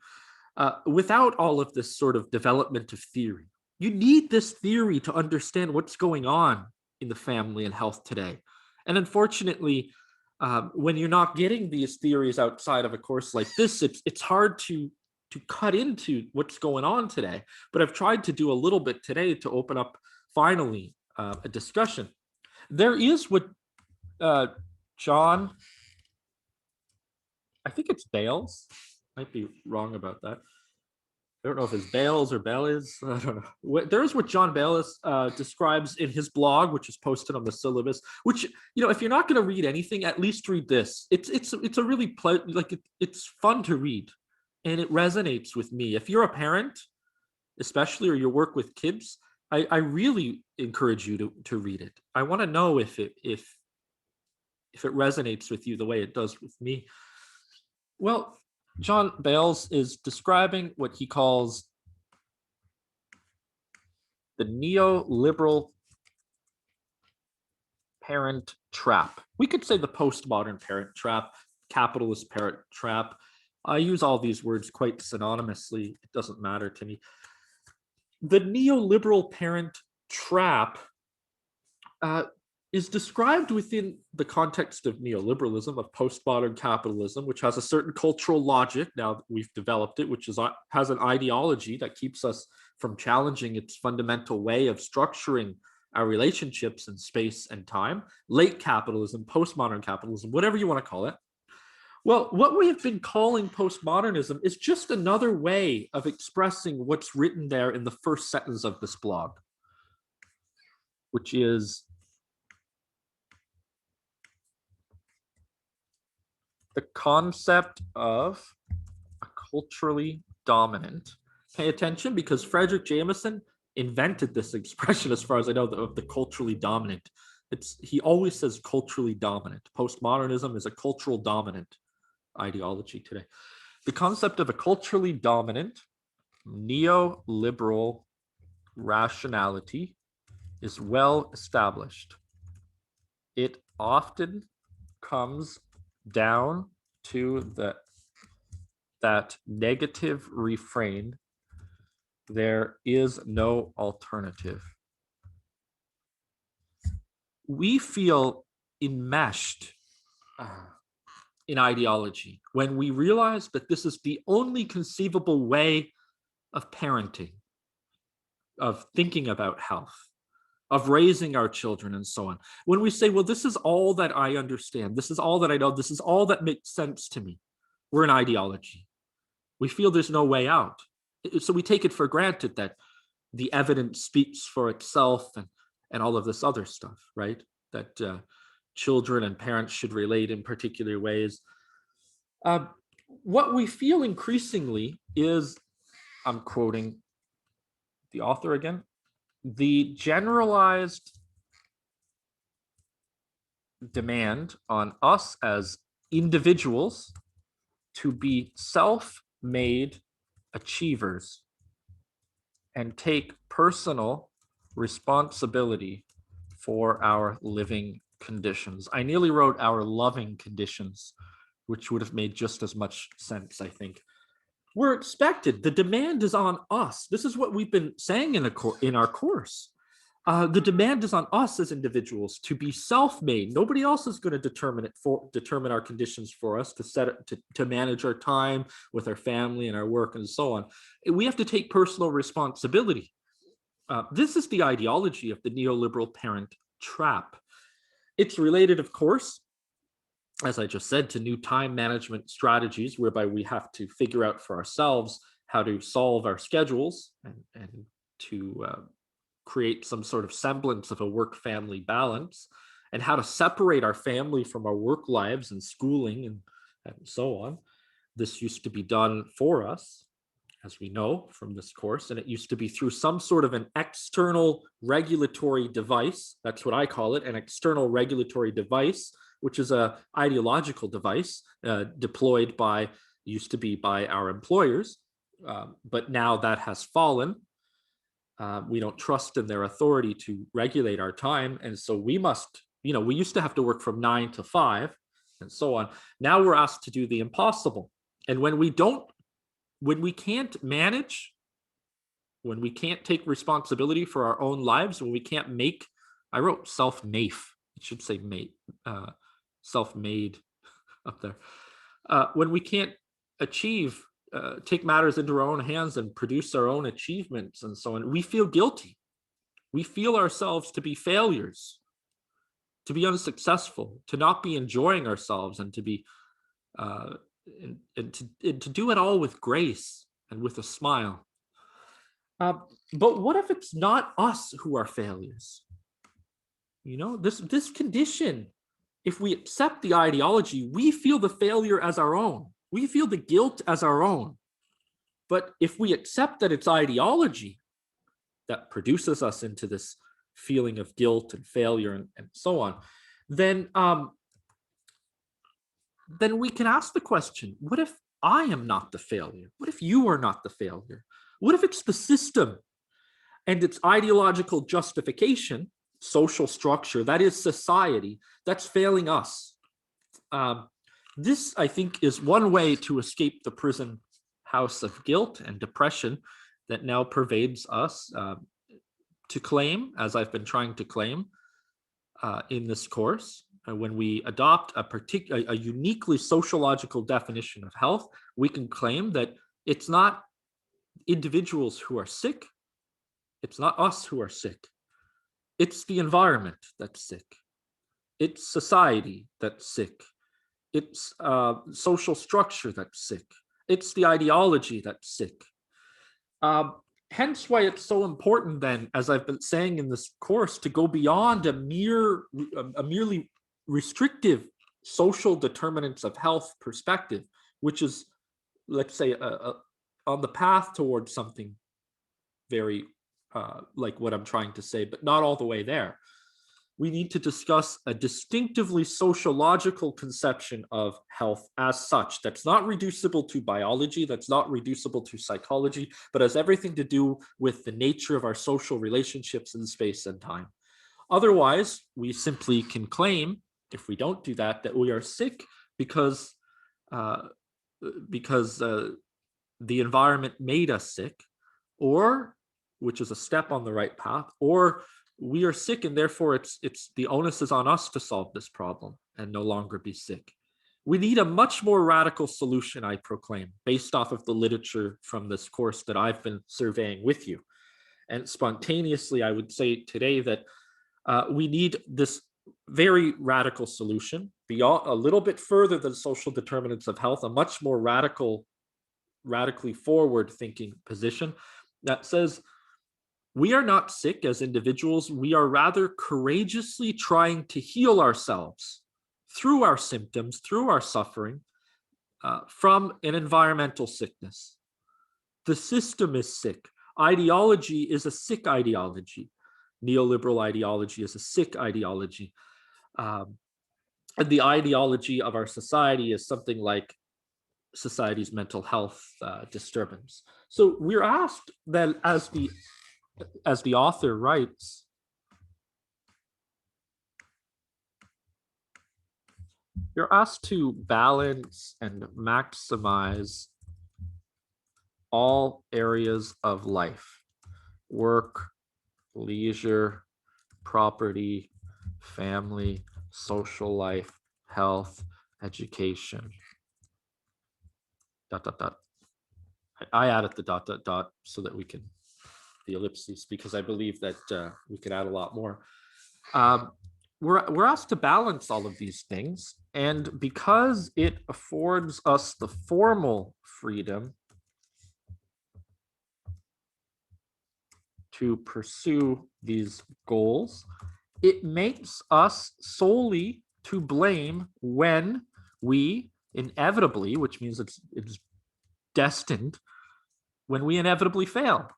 without all of this sort of development of theory. You need this theory to understand what's going on in the family and health today. And unfortunately, when you're not getting these theories outside of a course like this, it's hard to cut into what's going on today. But I've tried to do a little bit today to open up, finally, a discussion. There is what John, I think it's Bales, might be wrong about that. I don't know if it's Bales or Bales. I don't know. There's what John Bales describes in his blog, which is posted on the syllabus. Which, if you're not going to read anything, at least read this. It's a really it's fun to read, and it resonates with me. If you're a parent, especially, or you work with kids, I really encourage you to read it. I want to know if it resonates with you the way it does with me. Well, John Bales is describing what he calls the neoliberal parent trap. We could say the postmodern parent trap, capitalist parent trap. I use all these words quite synonymously. It doesn't matter to me. The neoliberal parent trap is described within the context of neoliberalism, of postmodern capitalism, which has a certain cultural logic, now that we've developed it, which has an ideology that keeps us from challenging its fundamental way of structuring our relationships in space and time. Late capitalism, postmodern capitalism, whatever you want to call it. Well, what we have been calling postmodernism is just another way of expressing what's written there in the first sentence of this blog, which is the concept of a culturally dominant. Pay attention, because Fredric Jameson invented this expression, as far as I know, of the culturally dominant. He always says culturally dominant. Postmodernism is a cultural dominant ideology today. The concept of a culturally dominant neoliberal rationality is well established. It often comes down to that negative refrain, there is no alternative. We feel enmeshed in ideology when we realize that this is the only conceivable way of parenting, of thinking about health, of raising our children, and so on. When we say, well, this is all that I understand, this is all that I know, this is all that makes sense to me, we're in ideology. We feel there's no way out. So we take it for granted that the evidence speaks for itself and all of this other stuff, right? That children and parents should relate in particular ways. What we feel increasingly is, I'm quoting the author again, the generalized demand on us as individuals to be self-made achievers and take personal responsibility for our living conditions. I nearly wrote our loving conditions, which would have made just as much sense, I think. We're expected. The demand is on us. This is what we've been saying in our course. The demand is on us as individuals to be self-made. Nobody else is going to determine our conditions for us, to manage our time with our family and our work and so on. We have to take personal responsibility. This is the ideology of the neoliberal parent trap. It's related, of course, as I just said, to new time management strategies, whereby we have to figure out for ourselves how to solve our schedules and to create some sort of semblance of a work-family balance, and how to separate our family from our work lives and schooling and so on. This used to be done for us, as we know from this course, and it used to be through some sort of an external regulatory device. That's what I call it, an external regulatory device, which is a ideological device deployed by, used to be by our employers, but now that has fallen. We don't trust in their authority to regulate our time, and so we must, we used to have to work from 9 to 5 and so on. Now we're asked to do the impossible. And when we can't manage, when we can't take responsibility for our own lives, when we can't make, I wrote self-made, it should say made, self-made up there. When we can't achieve, take matters into our own hands and produce our own achievements and so on, we feel guilty. We feel ourselves to be failures, to be unsuccessful, to not be enjoying ourselves, and to be and to do it all with grace and with a smile. But what if it's not us who are failures? This condition, if we accept the ideology, we feel the failure as our own. We feel the guilt as our own. But if we accept that it's ideology that produces us into this feeling of guilt and failure and so on, then we can ask the question, what if I am not the failure? What if you are not the failure? What if it's the system and its ideological justification, social structure, that is society, that's failing us? This, I think, is one way to escape the prison house of guilt and depression that now pervades us, to claim, as I've been trying to claim in this course. When we adopt a uniquely sociological definition of health, we can claim that it's not individuals who are sick, it's not us who are sick, it's the environment that's sick, it's society that's sick, it's social structure that's sick, it's the ideology that's sick. Hence why it's so important then, as I've been saying in this course, to go beyond a merely restrictive social determinants of health perspective, which is, let's say, on the path towards something very like what I'm trying to say, but not all the way there. We need to discuss a distinctively sociological conception of health as such, that's not reducible to biology, that's not reducible to psychology, but has everything to do with the nature of our social relationships in space and time. Otherwise, we simply can claim, if we don't do that, that we are sick because the environment made us sick, or, which is a step on the right path, or we are sick and therefore it's the onus is on us to solve this problem and no longer be sick. We need a much more radical solution, I proclaim, based off of the literature from this course that I've been surveying with you. And spontaneously, I would say today that we need this very radical solution, beyond a little bit further than social determinants of health, a much more radically forward-thinking position that says, we are not sick as individuals, we are rather courageously trying to heal ourselves through our symptoms, through our suffering, from an environmental sickness. The system is sick. Ideology is a sick ideology. Neoliberal ideology is a sick ideology. And the ideology of our society is something like society's mental health disturbance. So we're asked that, as the author writes, you're asked to balance and maximize all areas of life: work, leisure, property, family, social life, health, education, ... I added the ... so that we can, the ellipses, because I believe that we could add a lot more. We're asked to balance all of these things, and because it affords us the formal freedom to pursue these goals, it makes us solely to blame when we inevitably, which means it's destined, when we inevitably fail.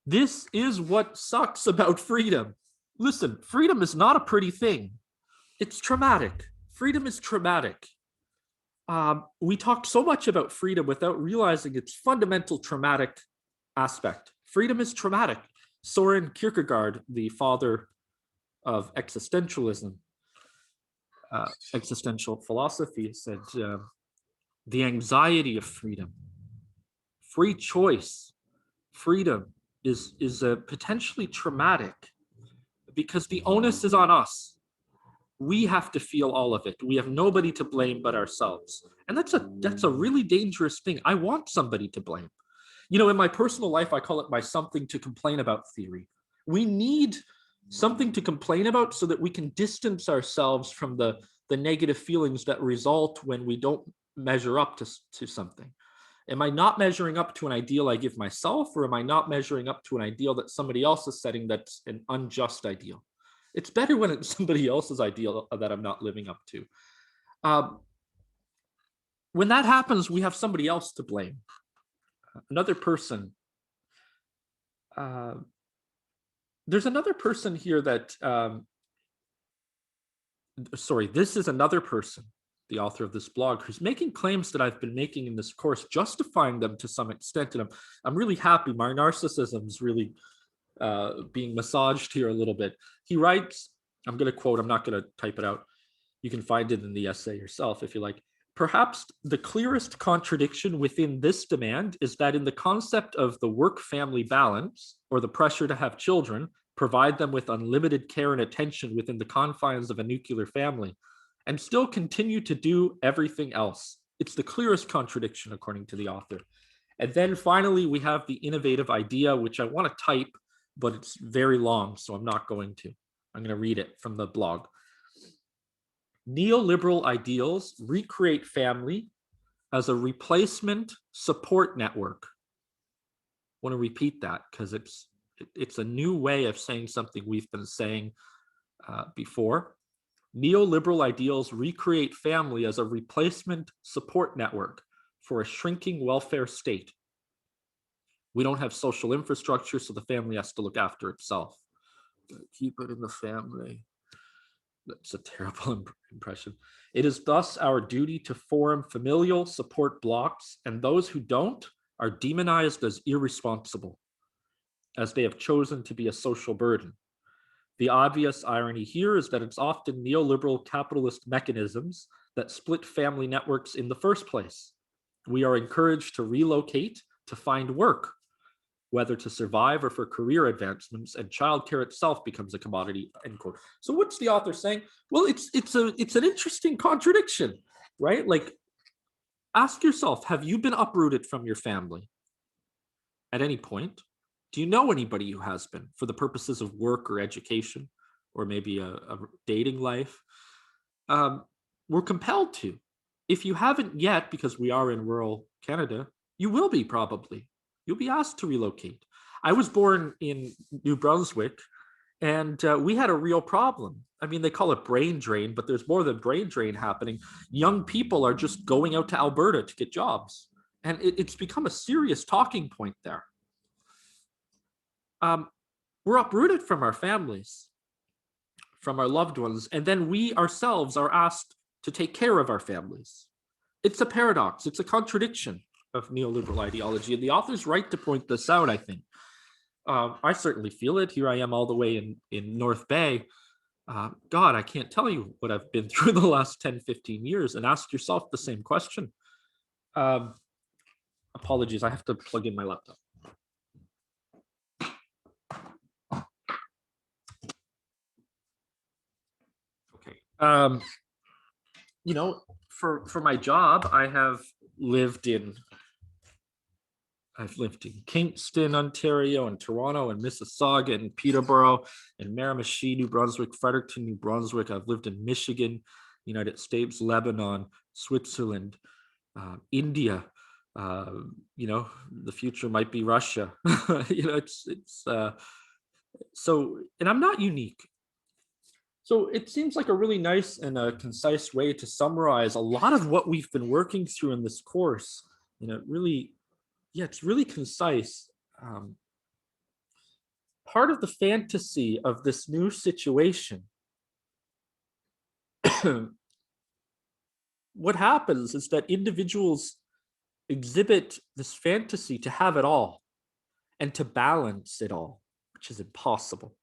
This is what sucks about freedom. Listen, freedom is not a pretty thing. It's traumatic. Freedom is traumatic. We talk so much about freedom without realizing its fundamental traumatic aspect. Freedom is traumatic. Soren Kierkegaard, the father of existentialism, existential philosophy, said the anxiety of freedom, free choice, freedom is potentially traumatic because the onus is on us. We have to feel all of it. We have nobody to blame but ourselves. And that's a really dangerous thing. I want somebody to blame. You know, in my personal life, I call it my something to complain about theory. We need something to complain about so that we can distance ourselves from the negative feelings that result when we don't measure up to something. Am I not measuring up to an ideal I give myself, or am I not measuring up to an ideal that somebody else is setting that's an unjust ideal? It's better when it's somebody else's ideal that I'm not living up to. When that happens, we have somebody else to blame. Another person. There's another person here that, this is another person, the author of this blog, who's making claims that I've been making in this course, justifying them to some extent. And I'm really happy. My narcissism is really being massaged here a little bit. He writes, I'm going to quote, I'm not going to type it out. You can find it in the essay yourself if you like. Perhaps the clearest contradiction within this demand is that in the concept of the work-family balance, or the pressure to have children, provide them with unlimited care and attention within the confines of a nuclear family, and still continue to do everything else. It's the clearest contradiction, according to the author. And then finally, we have the innovative idea, which I want to type, but it's very long, so I'm not going to. I'm going to read it from the blog. Neoliberal ideals recreate family as a replacement support network. I want to repeat that because it's a new way of saying something we've been saying before. Neoliberal ideals recreate family as a replacement support network for a shrinking welfare state. We don't have social infrastructure, so the family has to look after itself. Keep it in the family. That's a terrible impression. It is thus our duty to form familial support blocks, and those who don't are demonized as irresponsible, as they have chosen to be a social burden. The obvious irony here is that it's often neoliberal capitalist mechanisms that split family networks in the first place. We are encouraged to relocate to find work, whether to survive or for career advancements, and childcare itself becomes a commodity, end quote. So what's the author saying? Well, it's an interesting contradiction, right? Like, ask yourself, have you been uprooted from your family at any point? Do you know anybody who has been for the purposes of work or education, or maybe a dating life? We're compelled to. If you haven't yet, because we are in rural Canada, you will be probably. You'll be asked to relocate. I was born in New Brunswick, and we had a real problem. I mean, they call it brain drain, but there's more than brain drain happening. Young people are just going out to Alberta to get jobs. And it's become a serious talking point there. We're uprooted from our families, from our loved ones, and then we ourselves are asked to take care of our families. It's a paradox. It's a contradiction of neoliberal ideology, and the author's right to point this out, I think. I certainly feel it. Here I am all the way in North Bay. God, I can't tell you what I've been through the last 10, 15 years, and ask yourself the same question. Apologies, I have to plug in my laptop. Okay. You know, for my job, I've lived in Kingston, Ontario, and Toronto, and Mississauga, and Peterborough, and Miramichi, New Brunswick, Fredericton, New Brunswick. I've lived in Michigan, United States, Lebanon, Switzerland, India, The future might be Russia. So, and I'm not unique. So it seems like a really nice and a concise way to summarize a lot of what we've been working through in this course. Really, yeah, it's really concise. Part of the fantasy of this new situation, what happens is that individuals exhibit this fantasy to have it all and to balance it all, which is impossible.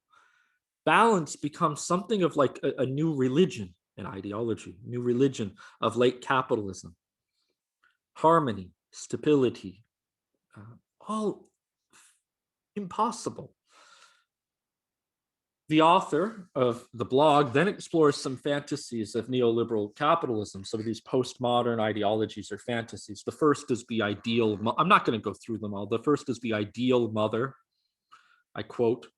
Balance becomes something of like a new religion, an ideology, new religion of late capitalism. Harmony, stability, all impossible. The author of the blog then explores some fantasies of neoliberal capitalism, some of these postmodern ideologies or fantasies. The first is the ideal, I'm not going to go through them all. The first is the ideal mother. I quote,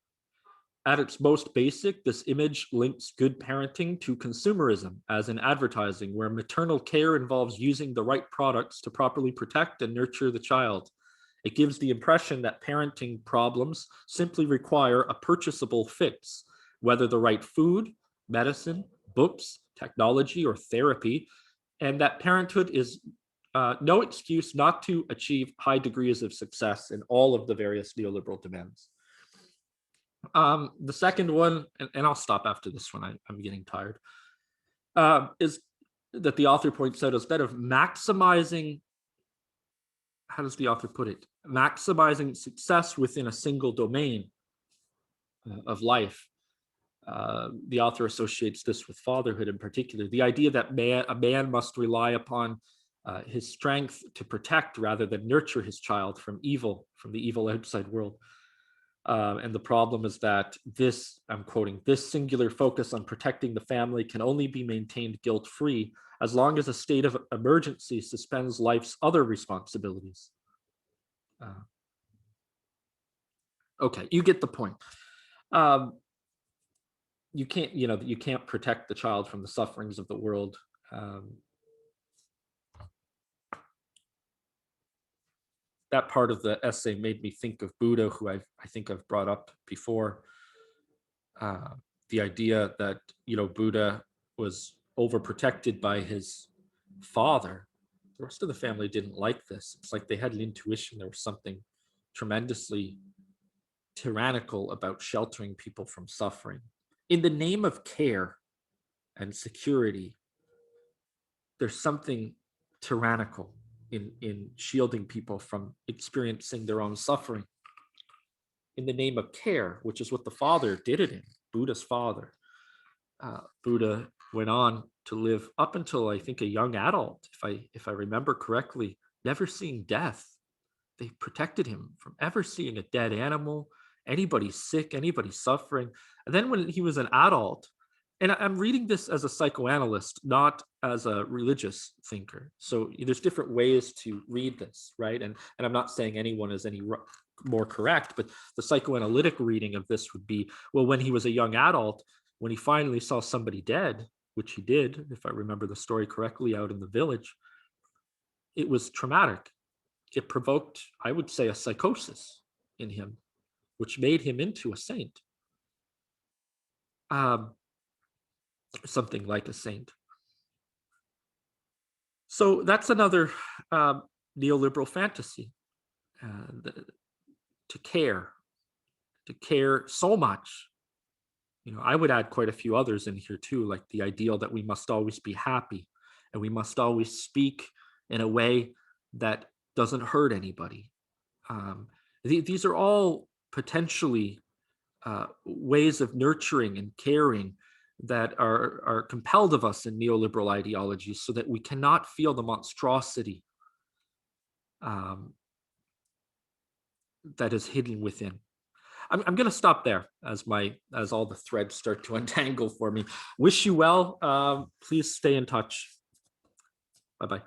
"At its most basic, this image links good parenting to consumerism, as in advertising, where maternal care involves using the right products to properly protect and nurture the child. It gives the impression that parenting problems simply require a purchasable fix, whether the right food, medicine, books, technology, or therapy, and that parenthood is no excuse not to achieve high degrees of success in all of the various neoliberal demands." The second one, and I'll stop after this one, I'm getting tired, is that the author points out, instead of maximizing, how does the author put it? Maximizing success within a single domain of life. The author associates this with fatherhood in particular. The idea that a man must rely upon his strength to protect rather than nurture his child from evil, from the evil outside world. And the problem is that this, I'm quoting, "this singular focus on protecting the family can only be maintained guilt-free as long as a state of emergency suspends life's other responsibilities." Okay, you get the point. You can't protect the child from the sufferings of the world. That part of the essay made me think of Buddha, who I think I've brought up before. The idea that Buddha was overprotected by his father. The rest of the family didn't like this. It's like they had an intuition there was something tremendously tyrannical about sheltering people from suffering in the name of care and security. There's something tyrannical in shielding people from experiencing their own suffering in the name of care, which is what the father did it in, Buddha's father. Buddha went on to live up until, I think, a young adult, if I remember correctly, never seeing death. They protected him from ever seeing a dead animal, anybody sick, anybody suffering. And then when he was an adult, and I'm reading this as a psychoanalyst, not as a religious thinker. So there's different ways to read this, right? And I'm not saying anyone is any more correct, but the psychoanalytic reading of this would be, well, when he was a young adult, when he finally saw somebody dead, which he did, if I remember the story correctly, out in the village, it was traumatic. It provoked, I would say, a psychosis in him, which made him into a saint. Something like a saint. So that's another neoliberal fantasy, to care so much. I would add quite a few others in here too, like the ideal that we must always be happy and we must always speak in a way that doesn't hurt anybody. These are all potentially ways of nurturing and caring that are compelled of us in neoliberal ideologies, so that we cannot feel the monstrosity that is hidden within. I'm going to stop there as all the threads start to untangle for me. Wish you well. Please stay in touch. Bye-bye.